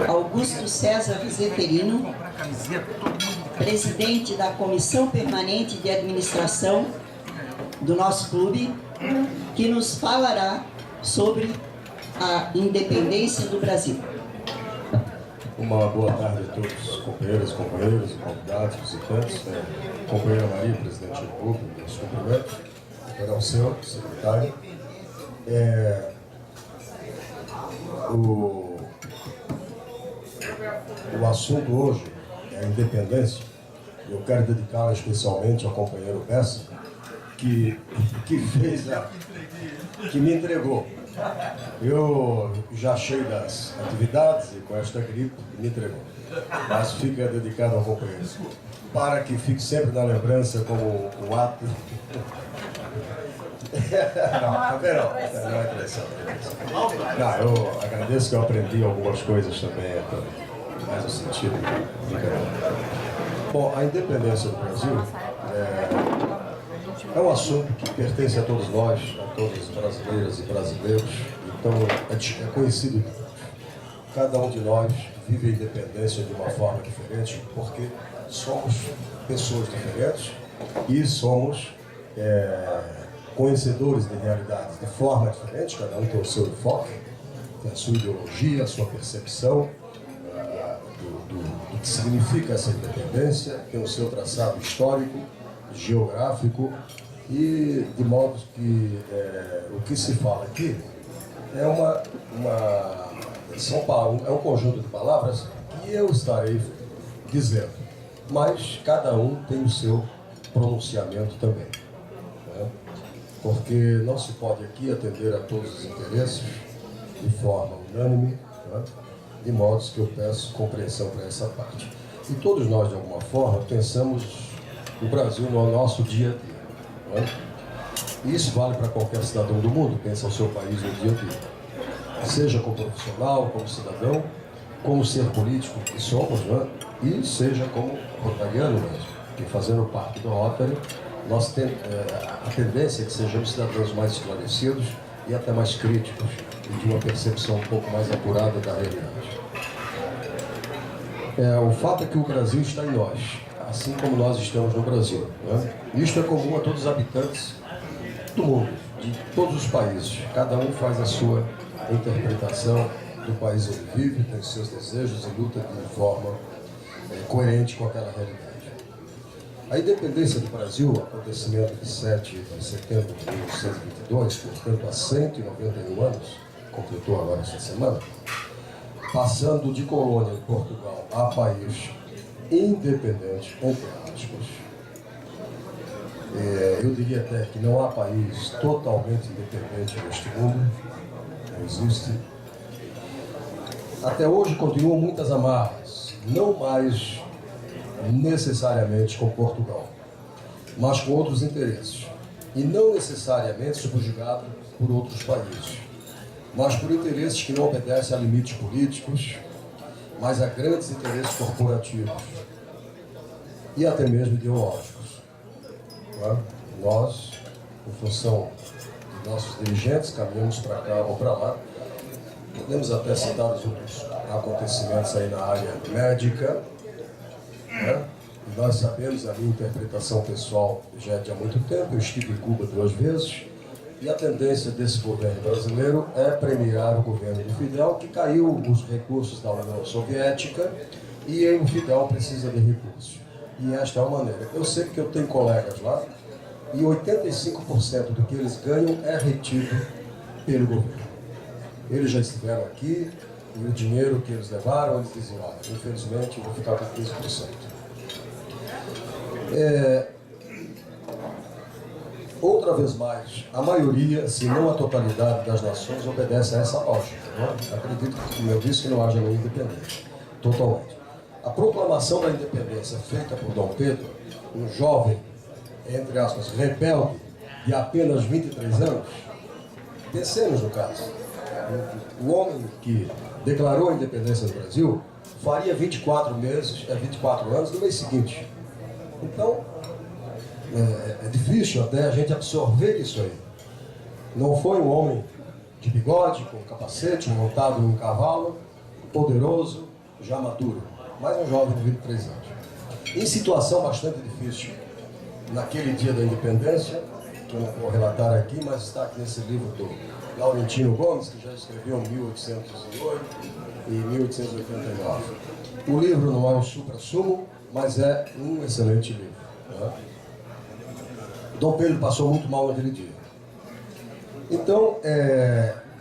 Augusto César Zeferino, presidente da Comissão Permanente de Administração do nosso clube, que nos falará sobre a independência do Brasil. Uma boa tarde a todos os companheiros, convidados, visitantes. Companheira Maria, presidente do clube, meus cumprimentos. Era o seu secretário. O assunto hoje é a independência. Eu quero dedicá-la especialmente ao companheiro Bessa, que me entregou. Eu já cheio das atividades e com esta gripe, me entregou. Mas fica dedicado ao companheiro, para que fique sempre na lembrança como o ato. Não é pressão. Não, eu agradeço que eu aprendi algumas coisas também, mais no sentido. Bom, a independência do Brasil é um assunto que pertence a todos nós, a todos os brasileiras e brasileiros. Então, é conhecido que cada um de nós vive a independência de uma forma diferente, porque somos pessoas diferentes e somos conhecedores de realidades de forma diferente. Cada um tem o seu enfoque, tem a sua ideologia, a sua percepção do que significa essa independência, tem o seu traçado histórico, geográfico, e de modo que o que se fala aqui é um conjunto de palavras que eu estarei dizendo, mas cada um tem o seu pronunciamento também, né? Porque não se pode aqui atender a todos os interesses de forma unânime, né? De modo que eu peço compreensão para essa parte. E todos nós, de alguma forma, pensamos o Brasil no nosso dia a dia. Não é? E isso vale para qualquer cidadão do mundo, pensa o seu país no dia a dia. Seja como profissional, como cidadão, como ser político que somos, não é? E seja como rotariano mesmo, que fazendo parte do Rotary, nós temos a tendência é que sejamos cidadãos mais esclarecidos e até mais críticos, e de uma percepção um pouco mais apurada da realidade. O fato é que o Brasil está em nós, assim como nós estamos no Brasil, né? Isto é comum a todos os habitantes do mundo, de todos os países. Cada um faz a sua interpretação do país onde vive, tem seus desejos e luta de forma coerente com aquela realidade. A independência do Brasil, acontecimento de 7 de setembro de 1922, portanto há 191 anos, completou agora essa semana, passando de colônia de Portugal a país independente, entre aspas. Eu diria até que não há país totalmente independente neste mundo, não existe. Até hoje continuam muitas amarras, não mais necessariamente com Portugal, mas com outros interesses, e não necessariamente subjugado por outros países, mas por interesses que não obedecem a limites políticos, mas a grandes interesses corporativos e até mesmo ideológicos. Nós, em função de nossos dirigentes, caminhamos para cá ou para lá. Podemos até citar os outros acontecimentos aí na área médica, né? E nós sabemos, a minha interpretação pessoal já é de há muito tempo, eu estive em Cuba 2 vezes, e a tendência desse governo brasileiro é premiar o governo de Fidel, que caiu os recursos da União Soviética, e o Fidel precisa de recursos. E esta é a maneira. Eu sei que eu tenho colegas lá, e 85% do que eles ganham é retido pelo governo. Eles já estiveram aqui, e o dinheiro que eles levaram, eles diziam, infelizmente, eu vou ficar com 15%. Outra vez mais, a maioria, se não a totalidade das nações, obedece a essa lógica. Não? Acredito que, como eu disse, que não haja nenhuma independência. Totalmente. A proclamação da independência feita por Dom Pedro, um jovem, entre aspas, rebelde, de apenas 23 anos, pensemos no caso. O homem que declarou a independência do Brasil faria 24 anos no mês seguinte. Então, é difícil até a gente absorver isso aí. Não foi um homem de bigode, com capacete, montado em um cavalo, poderoso, já maduro, mas um jovem de 23 anos. Em situação bastante difícil, naquele dia da independência, que eu não vou relatar aqui, mas está aqui nesse livro do Laurentino Gomes, que já escreveu em 1808 e 1889. O livro não é um supra-sumo, mas é um excelente livro. Né? Dom Pedro passou muito mal naquele dia. Então,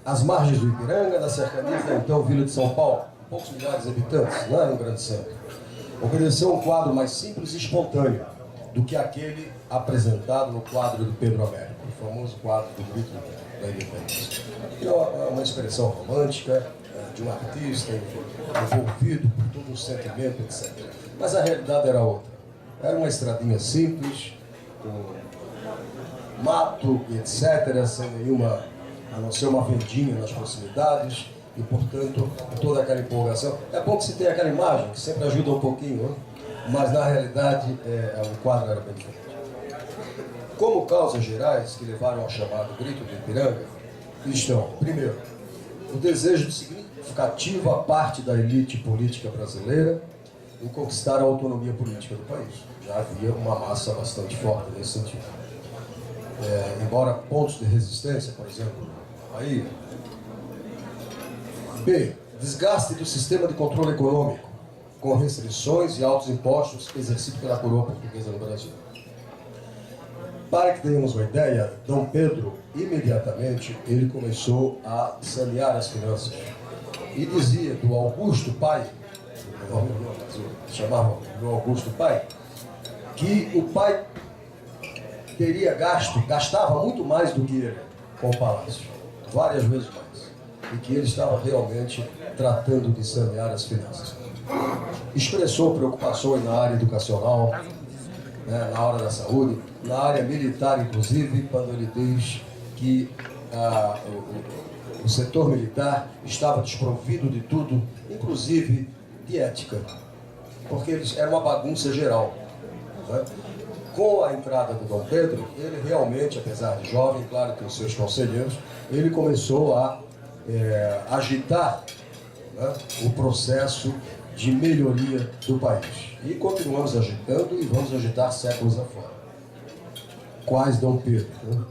às margens do Ipiranga, nas cercanias da então Vila de São Paulo, poucos milhares de habitantes, não era um grande centro, ofereceu um quadro mais simples e espontâneo do que aquele apresentado no quadro do Pedro Américo, o famoso quadro do Grito da Independência. É uma expressão romântica de um artista envolvido por todo um sentimento, etc. Mas a realidade era outra. Era uma estradinha simples, com mato, etc., sem nenhuma, a não ser uma vendinha nas proximidades, e, portanto, toda aquela empolgação. É bom que se tenha aquela imagem, que sempre ajuda um pouquinho, né? Mas, na realidade, o quadro era bem diferente. Como causas gerais que levaram ao chamado Grito do Ipiranga, estão, primeiro, o desejo de significativa parte da elite política brasileira em conquistar a autonomia política do país. Já havia uma massa bastante forte nesse sentido. Embora pontos de resistência, por exemplo, aí. B. Desgaste do sistema de controle econômico, com restrições e altos impostos exercidos pela coroa portuguesa no Brasil. Para que tenhamos uma ideia, Dom Pedro, imediatamente, ele começou a sanear as finanças. E dizia do Augusto Pai, chamava do Augusto Pai, que o pai gastava muito mais do que ele com o palácio, várias vezes mais. E que ele estava realmente tratando de sanear as finanças. Expressou preocupações na área educacional, né, na área da saúde, na área militar, inclusive, quando ele diz que o setor militar estava desprovido de tudo, inclusive de ética, porque era uma bagunça geral. Né? Com a entrada do Dom Pedro, ele realmente, apesar de jovem, claro que os seus conselheiros, ele começou a agitar, né, o processo de melhoria do país. E continuamos agitando e vamos agitar séculos afora. Quais Dom Pedro? Né?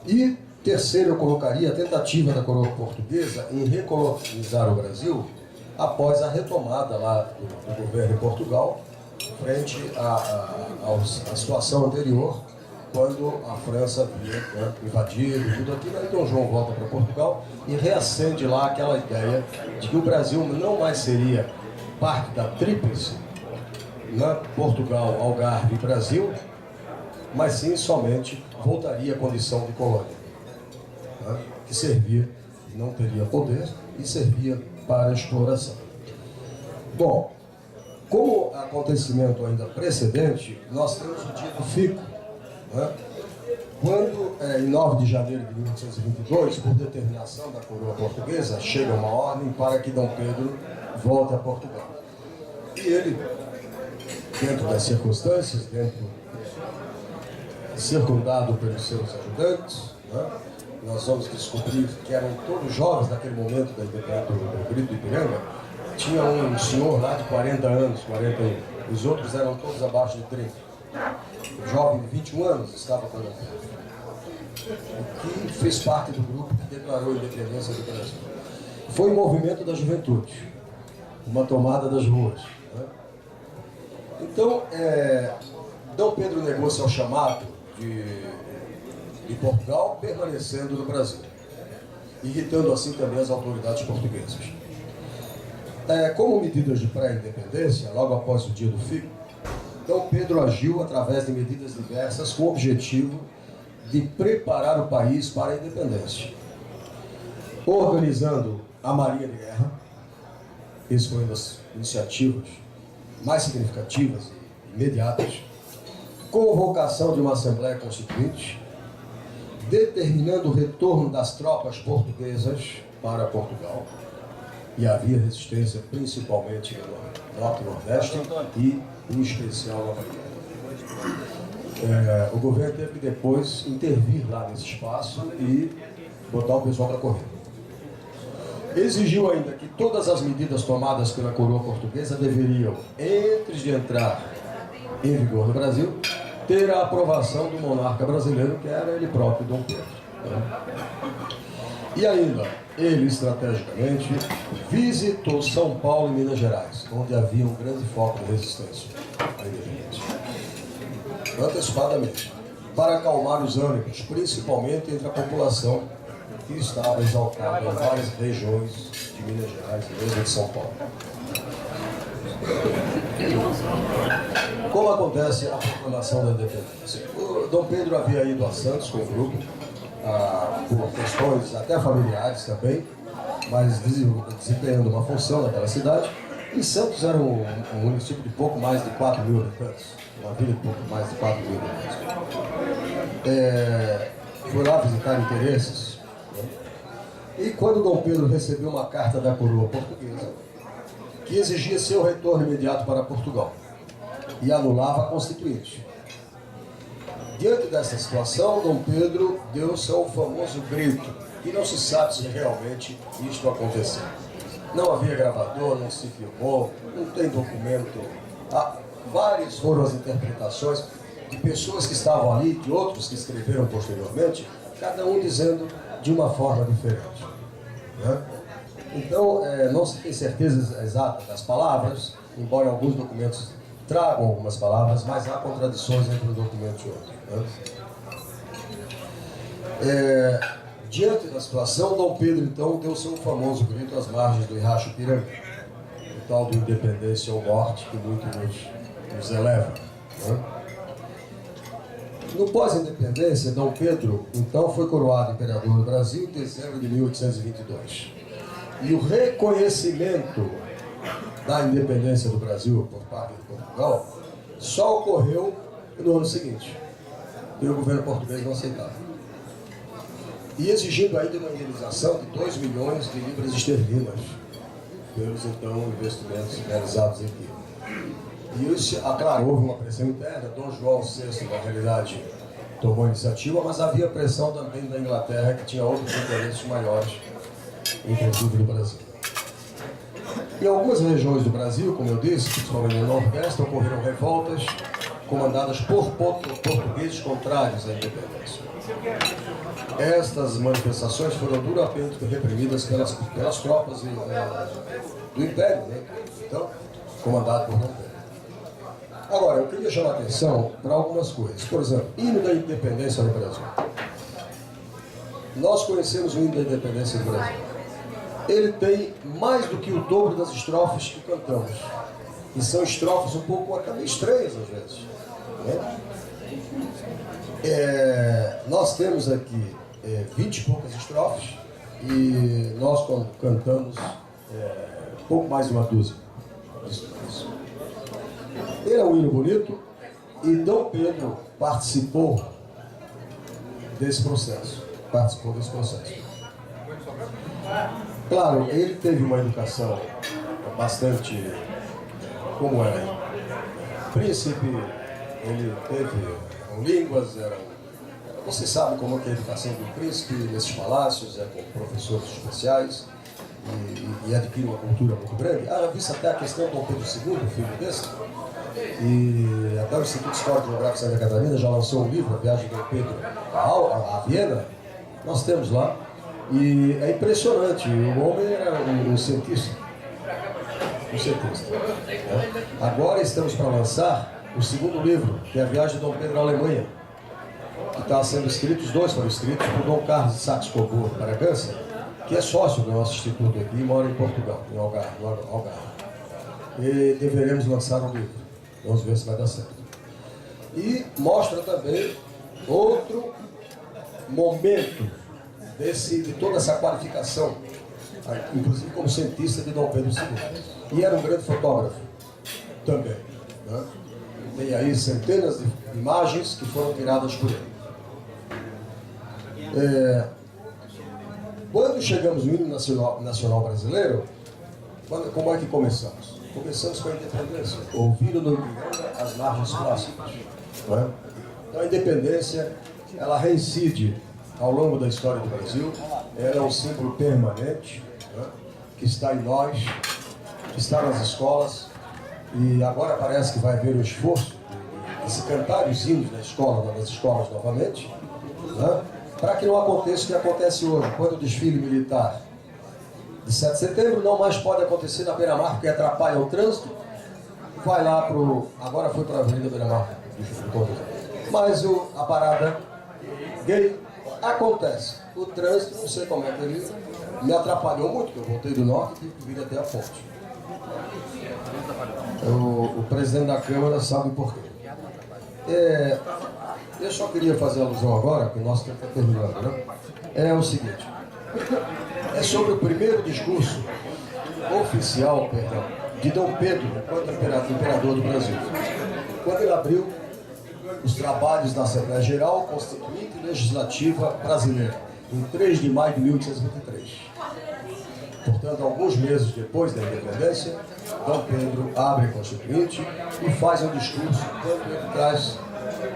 E terceiro, eu colocaria a tentativa da coroa portuguesa em recolonizar o Brasil após a retomada lá do governo de Portugal, frente à situação anterior, quando a França havia, né, invadido tudo aquilo. Aí Dom João volta para Portugal e reacende lá aquela ideia de que o Brasil não mais seria parte da tríplice, né, Portugal, Algarve e Brasil, mas sim somente voltaria à condição de colônia, né, que servia, não teria poder e servia para a exploração. Bom, como acontecimento ainda precedente, nós temos o dia do fico, quando, em 9 de janeiro de 1822, por determinação da coroa portuguesa, chega uma ordem para que Dom Pedro volte a Portugal. E ele, dentro das circunstâncias, circundado pelos seus ajudantes, né, nós vamos descobrir que eram todos jovens naquele momento do Grito do Ipiranga. Tinha um senhor lá de 40 anos, 41. Os outros eram todos abaixo de 30. O jovem de 21 anos estava com ele, que fez parte do grupo que declarou a independência do Brasil. Foi um movimento da juventude, uma tomada das ruas. Né? Então, Dom Pedro negou-se ao chamado de Portugal, permanecendo no Brasil, irritando assim também as autoridades portuguesas. Como medidas de pré-independência, logo após o dia do fico, Dom Pedro agiu através de medidas diversas com o objetivo de preparar o país para a independência, organizando a Marinha de Guerra. Essa foi uma das iniciativas mais significativas e imediatas, convocação de uma Assembleia Constituinte, determinando o retorno das tropas portuguesas para Portugal, e havia resistência principalmente no Norte e Nordeste e, em especial, na Bahia. O governo teve que depois intervir lá nesse espaço e botar o pessoal para correr. Exigiu ainda que todas as medidas tomadas pela coroa portuguesa deveriam, antes de entrar em vigor no Brasil, ter a aprovação do monarca brasileiro, que era ele próprio, Dom Pedro. E ainda, ele estrategicamente visitou São Paulo e Minas Gerais, onde havia um grande foco de resistência à independência, antecipadamente, para acalmar os ânimos, principalmente entre a população que estava exaltada em várias regiões de Minas Gerais e mesmo de São Paulo. Como acontece a proclamação da independência? O Dom Pedro havia ido a Santos com o grupo, por questões até familiares também, mas desempenhando uma função naquela cidade. E Santos era um município de pouco mais de 4 mil habitantes, uma vila de pouco mais de 4 mil habitantes. Foi lá visitar interesses, né? E quando Dom Pedro recebeu uma carta da coroa portuguesa, que exigia seu retorno imediato para Portugal e anulava a Constituinte. Diante dessa situação, Dom Pedro deu seu famoso grito, e não se sabe se realmente isto aconteceu. Não havia gravador, não se filmou, não tem documento. Várias foram as interpretações de pessoas que estavam ali, de outros que escreveram posteriormente, cada um dizendo de uma forma diferente, né? Então, não se tem certeza exata das palavras, embora alguns documentos tragam algumas palavras, mas há contradições entre um documento e outro, né? Diante da situação, Dom Pedro, então, deu seu famoso grito às margens do Riacho Piranga, o tal do Independência ou Morte, que muito nos eleva, né? No pós-independência, Dom Pedro, então, foi coroado imperador do Brasil em dezembro de 1822. E o reconhecimento da independência do Brasil por parte de Portugal só ocorreu no ano seguinte, que o governo português não aceitava. E exigindo ainda uma indenização de 2 milhões de libras esterlinas pelos, então, investimentos realizados aqui. E isso, claro, houve uma pressão interna. Dom João VI, na realidade, tomou a iniciativa, mas havia pressão também da Inglaterra, que tinha outros interesses maiores, inclusive no Brasil. Em algumas regiões do Brasil, como eu disse, principalmente no Nordeste, ocorreram revoltas comandadas por portugueses contrários à independência. Estas manifestações foram duramente reprimidas pelas tropas do Império, né? Então, comandado por Dom Pedro. Agora, eu queria chamar a atenção para algumas coisas. Por exemplo, hino da independência no Brasil. Nós conhecemos o hino da independência do Brasil. Ele tem mais do que o dobro das estrofes que cantamos. E são estrofes um pouco até meio estranhas, às vezes, né? Nós temos aqui 20 e poucas estrofes e nós cantamos pouco mais de uma dúzia. Ele é um hino bonito e Dom Pedro participou desse processo. Claro, ele teve uma educação bastante como era. Príncipe, ele teve línguas, você sabe como é que é a educação do príncipe nesses palácios, com professores especiais e adquire uma cultura muito grande. Visto até a questão do Dom Pedro II, filho desse, e até o Instituto Histórico Geográfico de Santa Catarina já lançou um livro, A Viagem de Dom Pedro a Viena. Nós temos lá, e é impressionante, o homem era um cientista. Né? Agora estamos para lançar o segundo livro, que é A Viagem de Dom Pedro à Alemanha, que está sendo escrito, os dois foram escritos por Dom Carlos de Saxe-Coburgo Bragança, que é sócio do nosso instituto aqui e mora em Portugal, em Algarve. E deveremos lançar um livro, vamos ver se vai dar certo. E mostra também outro momento de toda essa qualificação, inclusive como cientista de Dom Pedro II. E era um grande fotógrafo também, né? Tem aí centenas de imagens que foram tiradas por ele. Quando chegamos no hino nacional brasileiro, como é que começamos? Começamos com a independência, ouvindo no Ipiranga as margens clássicas, não é? Então a independência, ela reincide ao longo da história do Brasil, ela é um símbolo permanente, né? que está em nós, que está nas escolas, e agora parece que vai haver um esforço de se cantar os hinos na escola, nas escolas novamente, né? Para que não aconteça o que acontece hoje, quando o desfile militar de 7 de setembro não mais pode acontecer na Beira-Mar, porque atrapalha o trânsito, vai lá para o... Agora foi para a Avenida Beira-Mar, mas a parada gay acontece. O trânsito, não sei como é que ele me atrapalhou muito, porque eu voltei do norte e tive que vir até a ponte. O presidente da Câmara sabe por quê. Eu só queria fazer alusão agora, que o nosso tempo está terminando, né? É o seguinte, é sobre o primeiro discurso oficial, de Dom Pedro, enquanto imperador do Brasil. Quando ele abriu os trabalhos da Assembleia Geral Constituinte e Legislativa Brasileira, em 3 de maio de 1823. Portanto, alguns meses depois da independência, Dom Pedro abre a Constituinte e faz um discurso onde ele traz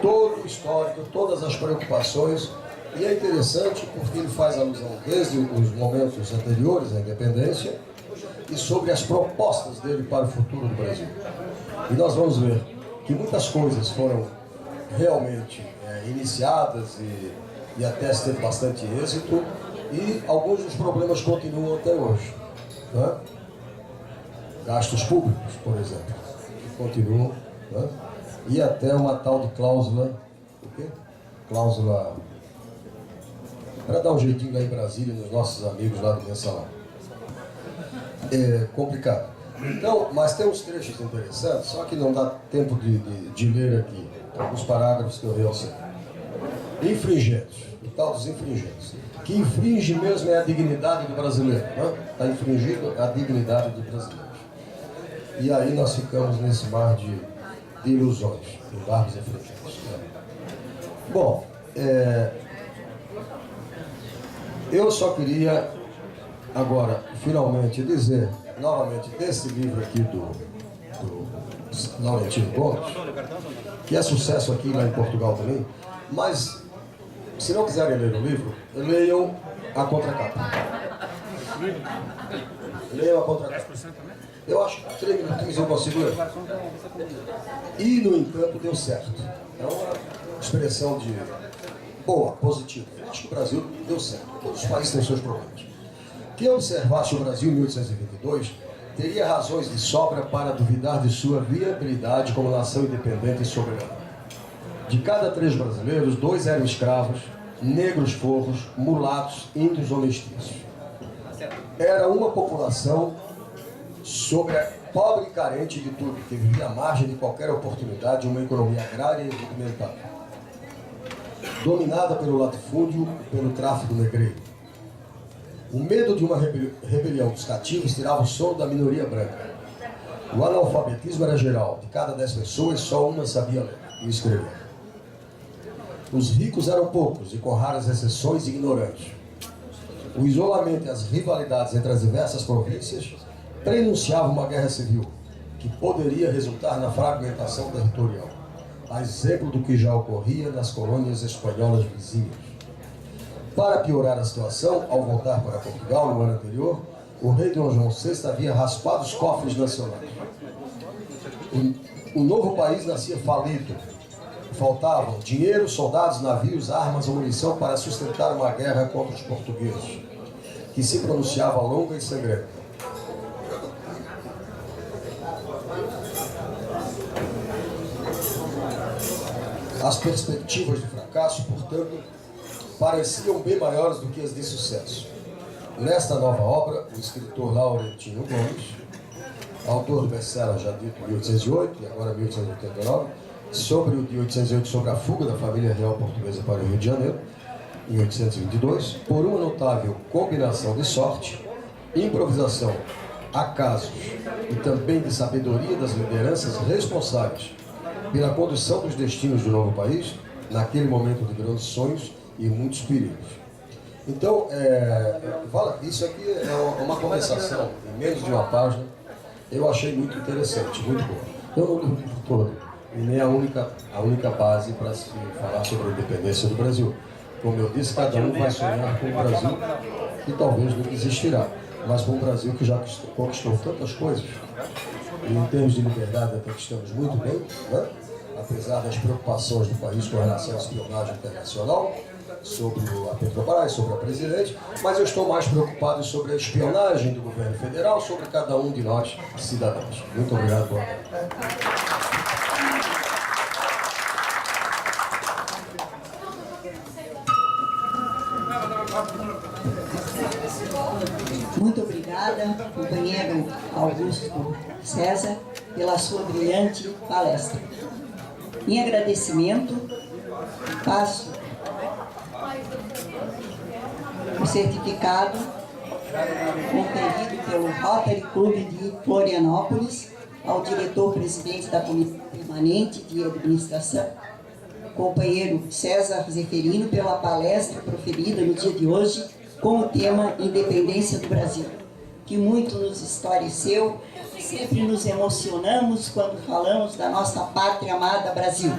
todo o histórico, todas as preocupações, e é interessante porque ele faz alusão desde os momentos anteriores à independência e sobre as propostas dele para o futuro do Brasil. E nós vamos ver que muitas coisas foram realmente iniciadas e até se teve bastante êxito, e alguns dos problemas continuam até hoje, né? Gastos públicos, por exemplo, que continuam, né? E até uma tal de cláusula, o quê? Cláusula, para dar um jeitinho lá em Brasília, nos nossos amigos lá do Mensalão. É complicado. Então, mas tem uns trechos interessantes, só que não dá tempo de ler aqui, alguns parágrafos que eu realcei. Infringentes, o tal dos infringentes. Que infringe mesmo é a dignidade do brasileiro, né? Está infringindo a dignidade do brasileiro. E aí nós ficamos nesse mar de ilusões, em largos infringentes. Bom, eu só queria agora, finalmente, dizer, novamente, desse livro aqui do Laurentino Gomes, que é sucesso aqui lá em Portugal também, mas se não quiserem ler o livro, leiam a contracapa. Leiam a contracapa. Eu acho que 3 minutinhos eu consigo ler. E, no entanto, deu certo. É uma expressão de boa, positiva. Eu acho que o Brasil deu certo. Todos os países têm seus problemas. Quem observasse o Brasil em 1822 teria razões de sobra para duvidar de sua viabilidade como nação independente e soberana. De cada 3 brasileiros, 2 eram escravos, negros forros, mulatos, índios ou mestiços. Era uma população pobre e carente de tudo, que vivia à margem de qualquer oportunidade de uma economia agrária e rudimentar, dominada pelo latifúndio e pelo tráfico negreiro. O medo de uma rebelião dos cativos tirava o sono da minoria branca. O analfabetismo era geral, de cada 10 pessoas, só uma sabia ler e escrever. Os ricos eram poucos e, com raras exceções, ignorantes. O isolamento e as rivalidades entre as diversas províncias prenunciavam uma guerra civil, que poderia resultar na fragmentação territorial, a exemplo do que já ocorria nas colônias espanholas vizinhas. Para piorar a situação, ao voltar para Portugal no ano anterior, o rei Dom João VI havia raspado os cofres nacionais. O novo país nascia falido. Faltavam dinheiro, soldados, navios, armas ou munição para sustentar uma guerra contra os portugueses, que se pronunciava longa e sangrenta. As perspectivas de fracasso, portanto, pareciam bem maiores do que as de sucesso. Nesta nova obra, o escritor Laurentino Gomes, autor do best-seller já dito em 1808 e agora 1889, sobre o de 1808, sobre a fuga da família real portuguesa para o Rio de Janeiro, em 1822, por uma notável combinação de sorte, improvisação, acasos e também de sabedoria das lideranças responsáveis pela condução dos destinos do novo país, naquele momento de grandes sonhos e muitos perigos. Então, isso aqui é uma conversação em menos de uma página, eu achei muito interessante, muito boa. Eu não li o livro todo, e nem a única base para se falar sobre a independência do Brasil. Como eu disse, cada um vai sonhar com o Brasil e talvez não existirá. mas para um Brasil que já conquistou tantas coisas. E em termos de liberdade até que estamos muito bem, né? Apesar das preocupações do país com relação à espionagem internacional, sobre a Petrobras, sobre a presidente, mas eu estou mais preocupado sobre a espionagem do governo federal, sobre cada um de nós, cidadãos. Muito obrigado, boa noite. Muito obrigada, companheiro Augusto César, pela sua brilhante palestra. Em agradecimento, passo o certificado conferido pelo Rotary Club de Florianópolis ao diretor-presidente da Comissão Permanente de Administração, companheiro César Zeferino, pela palestra proferida no dia de hoje com o tema Independência do Brasil, que muito nos esclareceu. Sempre nos emocionamos quando falamos da nossa pátria amada Brasil.